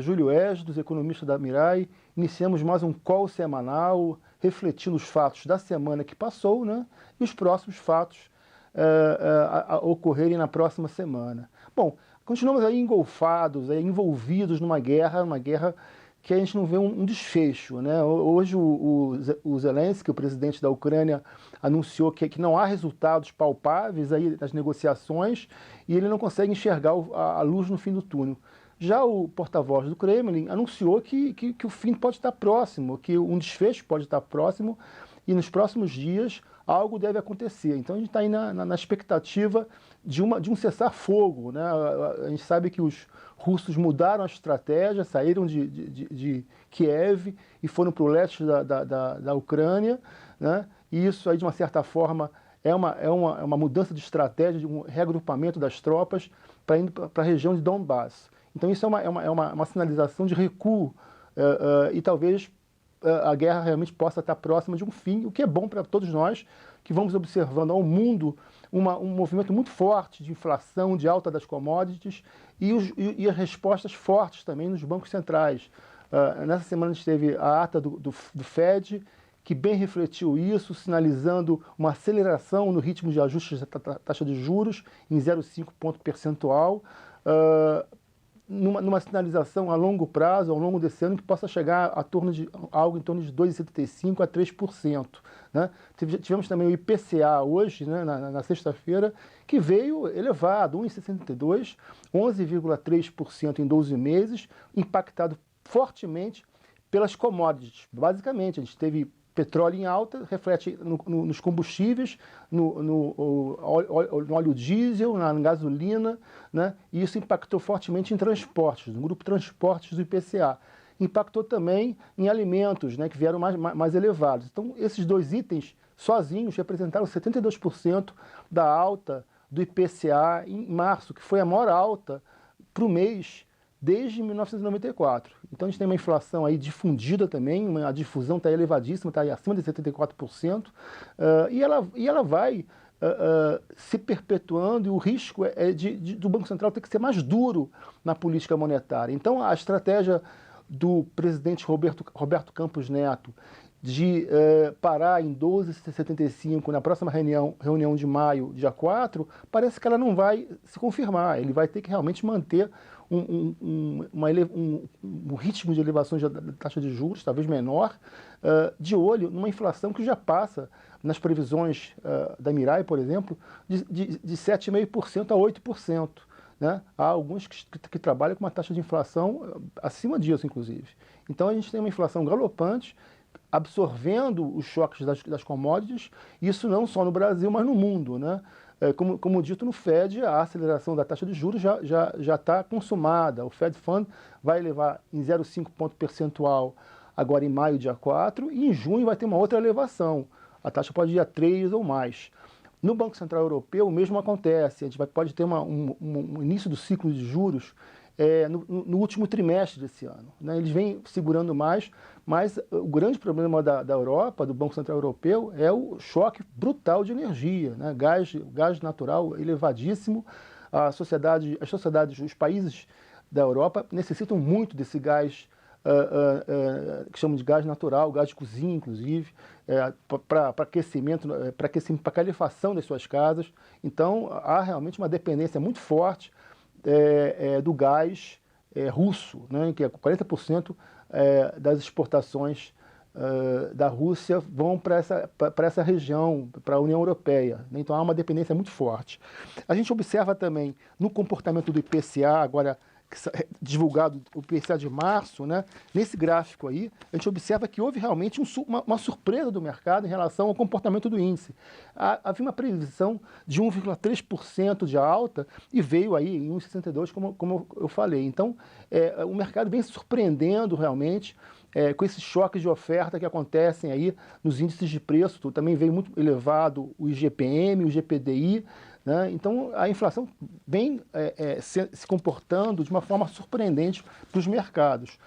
Júlio Esdras, economista da Mirai. Iniciamos mais um call semanal, refletindo os fatos da semana que passou, né, e os próximos fatos a ocorrerem na próxima semana. Bom, continuamos aí engolfados, aí, envolvidos numa guerra que a gente não vê um desfecho, né? Hoje o Zelensky, o presidente da Ucrânia, anunciou que não há resultados palpáveis aí das negociações e ele não consegue enxergar a luz no fim do túnel. Já o porta-voz do Kremlin anunciou que o fim pode estar próximo, que um desfecho pode estar próximo e nos próximos dias algo deve acontecer. Então a gente está aí na expectativa de um cessar-fogo, né? A gente sabe que os russos mudaram a estratégia, saíram de Kiev e foram para o leste da Ucrânia, né? E isso aí, de uma certa forma, é uma mudança de estratégia, de um reagrupamento das tropas para indo para a região de Donbass. Então isso é uma sinalização de recuo e talvez a guerra realmente possa estar próxima de um fim, o que é bom para todos nós, que vamos observando ao mundo um movimento muito forte de inflação, de alta das commodities e as respostas fortes também nos bancos centrais. Nessa semana a gente teve a ata do Fed, que bem refletiu isso, sinalizando uma aceleração no ritmo de ajustes da taxa de juros em 0,5 ponto percentual, numa sinalização a longo prazo, ao longo desse ano, que possa chegar a algo em torno de 2,75% a 3%. Né? Tivemos também o IPCA hoje, né, na sexta-feira, que veio elevado, 1,62%, 11,3% em 12 meses, impactado fortemente pelas commodities. Basicamente, a gente teve petróleo em alta, reflete nos combustíveis, no óleo diesel, na gasolina, né? E isso impactou fortemente em transportes, no grupo transportes do IPCA. Impactou também em alimentos, né, que vieram mais elevados. Então, esses dois itens sozinhos representaram 72% da alta do IPCA em março, que foi a maior alta para o mês desde 1994. Então a gente tem uma inflação aí difundida também, a difusão está elevadíssima, está acima de 74%, e ela vai se perpetuando, e o risco do Banco Central ter que ser mais duro na política monetária. Então a estratégia do presidente Roberto Campos Neto de parar em 12,75 na próxima reunião de maio, dia 4, parece que ela não vai se confirmar. Ele vai ter que realmente manter um ritmo de elevações da taxa de juros, talvez menor, de olho numa inflação que já passa, nas previsões da Mirai, por exemplo, de 7,5% a 8%. Né? Há alguns que trabalham com uma taxa de inflação acima disso, inclusive. Então a gente tem uma inflação galopante, absorvendo os choques das commodities, isso não só no Brasil, mas no mundo, né? Como dito no Fed, a aceleração da taxa de juros já está consumada. O Fed Fund vai elevar em 0,5 ponto percentual agora em maio, dia 4, e em junho vai ter uma outra elevação. A taxa pode ir a 3 ou mais. No Banco Central Europeu, o mesmo acontece. A gente pode ter um início do ciclo de juros no último trimestre desse ano. Né? Eles vêm segurando mais, mas o grande problema da Europa, do Banco Central Europeu, é o choque brutal de energia. Né? Gás natural elevadíssimo. As sociedades, os países da Europa necessitam muito desse gás, que chamam de gás natural, gás de cozinha, inclusive, para aquecimento, para calefação das suas casas. Então, há realmente uma dependência muito forte do gás russo, né, que é 40% das exportações da Rússia vão para essa região, para a União Europeia. Né? Então há uma dependência muito forte. A gente observa também no comportamento do IPCA, agora divulgado o IPCA de março, né? Nesse gráfico aí, a gente observa que houve realmente uma surpresa do mercado em relação ao comportamento do índice. Havia uma previsão de 1,3% de alta e veio aí em 1,62%, como eu falei. Então, o mercado vem se surpreendendo realmente com esses choques de oferta que acontecem aí nos índices de preço. Também veio muito elevado o IGPM, o GPDI, né? Então a inflação vem se comportando de uma forma surpreendente para os mercados.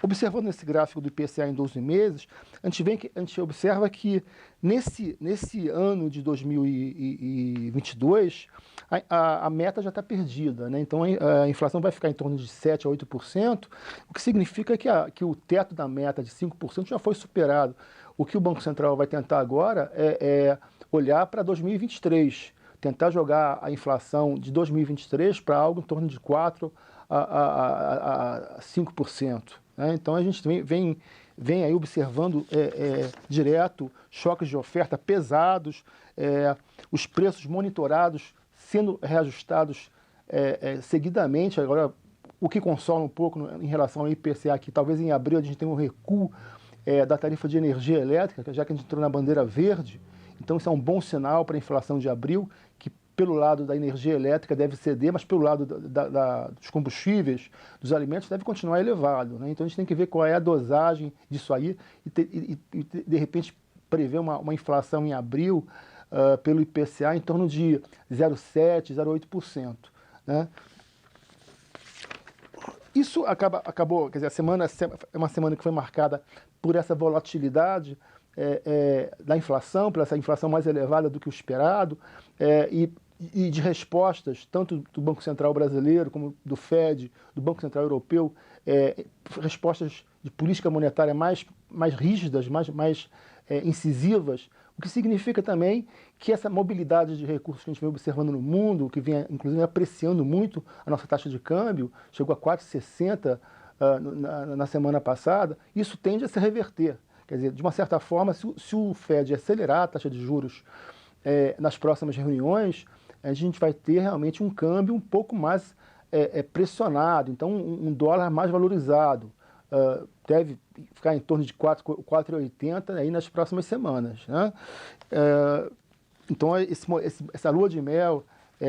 Observando esse gráfico do IPCA em 12 meses, a gente observa que nesse ano de 2022, a meta já está perdida, né? Então a inflação vai ficar em torno de 7 a 8%, o que significa que o teto da meta de 5% já foi superado. O que o Banco Central vai tentar agora é olhar para 2023, tentar jogar a inflação de 2023 para algo em torno de 4 a 5%. Né? Então a gente vem aí observando direto choques de oferta pesados, os preços monitorados sendo reajustados seguidamente. Agora, o que consola um pouco em relação ao IPCA, que talvez em abril a gente tenha um recuo da tarifa de energia elétrica, já que a gente entrou na bandeira verde. Então isso é um bom sinal para a inflação de abril, que pelo lado da energia elétrica deve ceder, mas pelo lado dos combustíveis, dos alimentos, deve continuar elevado. Né? Então a gente tem que ver qual é a dosagem disso aí e de repente prever uma inflação em abril pelo IPCA em torno de 0,7%, 0,8%. Né? Isso acabou, quer dizer, a semana é uma semana que foi marcada por essa volatilidade da inflação, por essa inflação mais elevada do que o esperado, e de respostas, tanto do Banco Central brasileiro, como do Fed, do Banco Central europeu, respostas de política monetária mais rígidas, mais incisivas, o que significa também que essa mobilidade de recursos que a gente vem observando no mundo, que vem inclusive apreciando muito a nossa taxa de câmbio, chegou a 4,60 na semana passada, isso tende a se reverter. Quer dizer, de uma certa forma, se o Fed acelerar a taxa de juros nas próximas reuniões, a gente vai ter realmente um câmbio um pouco mais pressionado, então um dólar mais valorizado. Deve ficar em torno de 4,80 aí nas próximas semanas. Né? Então essa lua de mel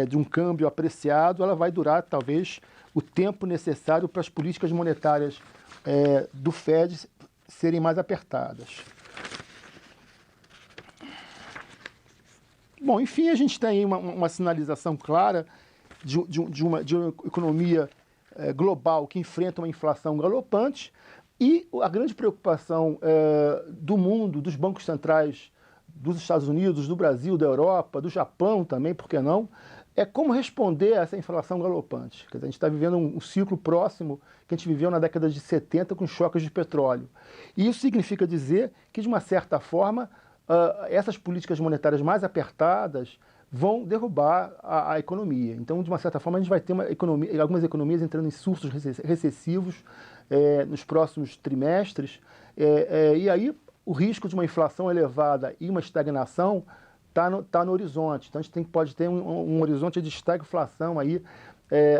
de um câmbio apreciado, ela vai durar talvez o tempo necessário para as políticas monetárias do Fed serem mais apertadas. Bom, enfim, a gente tem aí uma sinalização clara de uma economia global que enfrenta uma inflação galopante e a grande preocupação do mundo, dos bancos centrais dos Estados Unidos, do Brasil, da Europa, do Japão também, por que não, é como responder a essa inflação galopante. Quer dizer, a gente está vivendo um ciclo próximo que a gente viveu na década de 70 com choques de petróleo. E isso significa dizer que, de uma certa forma, essas políticas monetárias mais apertadas vão derrubar a economia. Então, de uma certa forma, a gente vai ter algumas economias entrando em surtos recessivos nos próximos trimestres, e aí o risco de uma inflação elevada e uma estagnação está no horizonte. Então, a gente pode ter um horizonte de estagflação aí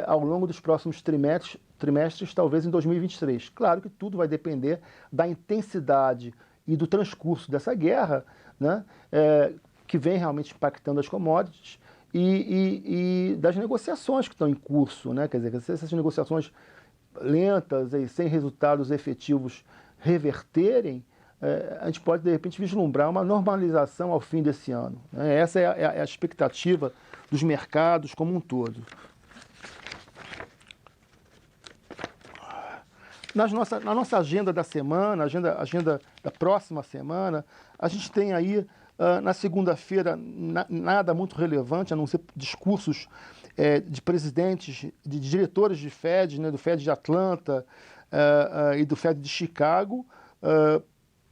ao longo dos próximos trimestres, talvez em 2023. Claro que tudo vai depender da intensidade e do transcurso dessa guerra, né, que vem realmente impactando as commodities e das negociações que estão em curso. Né? Quer dizer, se essas negociações lentas e sem resultados efetivos reverterem, a gente pode, de repente, vislumbrar uma normalização ao fim desse ano. Né? Essa é a expectativa dos mercados como um todo. Na nossa agenda da semana, agenda da próxima semana, a gente tem aí, na segunda-feira, nada muito relevante, a não ser discursos de presidentes, de diretores de Fed, né, do Fed de Atlanta e do Fed de Chicago.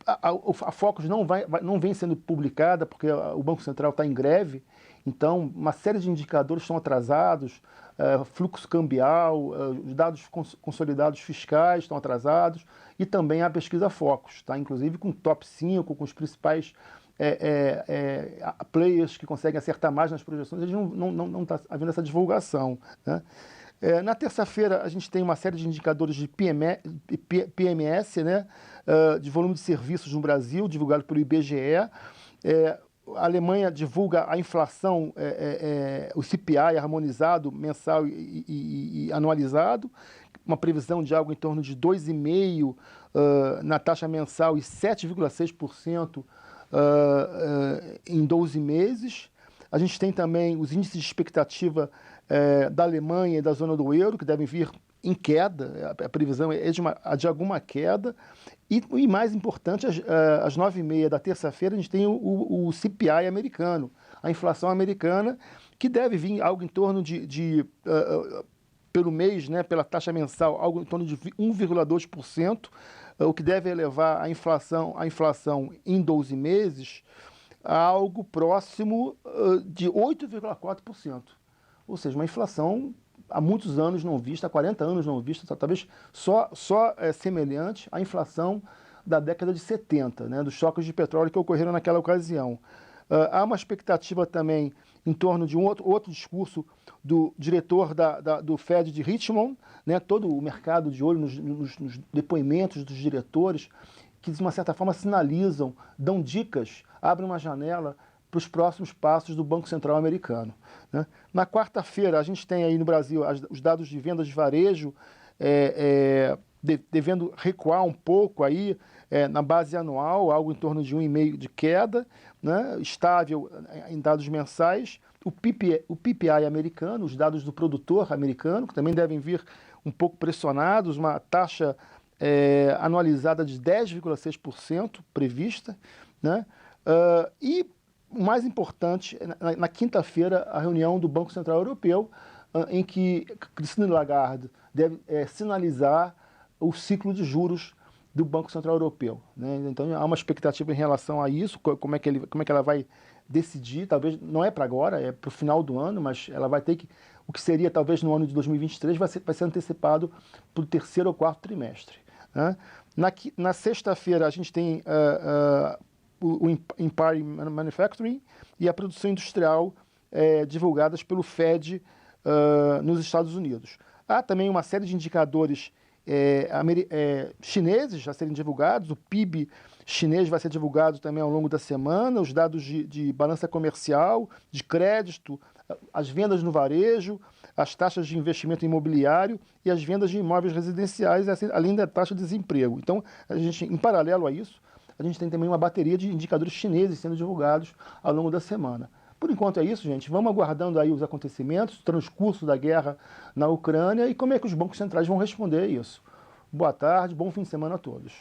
A Focus não vem sendo publicada porque o Banco Central está em greve, então uma série de indicadores estão atrasados, fluxo cambial, os dados consolidados fiscais estão atrasados e também a pesquisa Focus, tá? Inclusive com o top 5, com os principais players que conseguem acertar mais nas projeções, eles não está havendo essa divulgação. Né? Na terça-feira, a gente tem uma série de indicadores de PMS, né, de volume de serviços no Brasil, divulgado pelo IBGE. A Alemanha divulga a inflação, o CPI harmonizado, mensal e anualizado, uma previsão de algo em torno de 2,5% na taxa mensal e 7,6% em 12 meses. A gente tem também os índices de expectativa da Alemanha e da zona do euro, que devem vir em queda, a previsão é de alguma queda, e mais importante, às 9h30 da terça-feira, a gente tem o CPI americano, a inflação americana, que deve vir algo em torno pelo mês, né, pela taxa mensal, algo em torno de 1,2%, o que deve elevar a inflação em 12 meses a algo próximo de 8,4%. Ou seja, uma inflação há muitos anos não vista, há 40 anos não vista, talvez só semelhante à inflação da década de 70, né, dos choques de petróleo que ocorreram naquela ocasião. Há uma expectativa também em torno de um outro discurso do diretor do Fed de Richmond, né, todo o mercado de olho nos depoimentos dos diretores, que de uma certa forma sinalizam, dão dicas, abrem uma janela para os próximos passos do Banco Central americano, né? Na quarta-feira, a gente tem aí no Brasil os dados de vendas de varejo devendo recuar um pouco aí, na base anual, algo em torno de 1,5% de queda, né? Estável em dados mensais. O PPI americano, os dados do produtor americano, que também devem vir um pouco pressionados, uma taxa anualizada de 10,6% prevista, né? E o mais importante, na quinta-feira, a reunião do Banco Central Europeu, em que Christine Lagarde deve sinalizar o ciclo de juros do Banco Central Europeu, né? Então há uma expectativa em relação a isso, como é que ela vai decidir, talvez não é para agora, é para o final do ano, mas ela vai ter que, o que seria talvez no ano de 2023, vai ser antecipado para o terceiro ou quarto trimestre, né? Na sexta-feira a gente tem o Empire Manufacturing e a produção industrial divulgadas pelo Fed nos Estados Unidos. Há também uma série de indicadores chineses a serem divulgados, o PIB chinês vai ser divulgado também ao longo da semana, os dados de balança comercial, de crédito, as vendas no varejo, as taxas de investimento imobiliário e as vendas de imóveis residenciais, além da taxa de desemprego. Então, a gente, em paralelo a isso, a gente tem também uma bateria de indicadores chineses sendo divulgados ao longo da semana. Por enquanto é isso, gente. Vamos aguardando aí os acontecimentos, o transcurso da guerra na Ucrânia e como é que os bancos centrais vão responder a isso. Boa tarde, bom fim de semana a todos.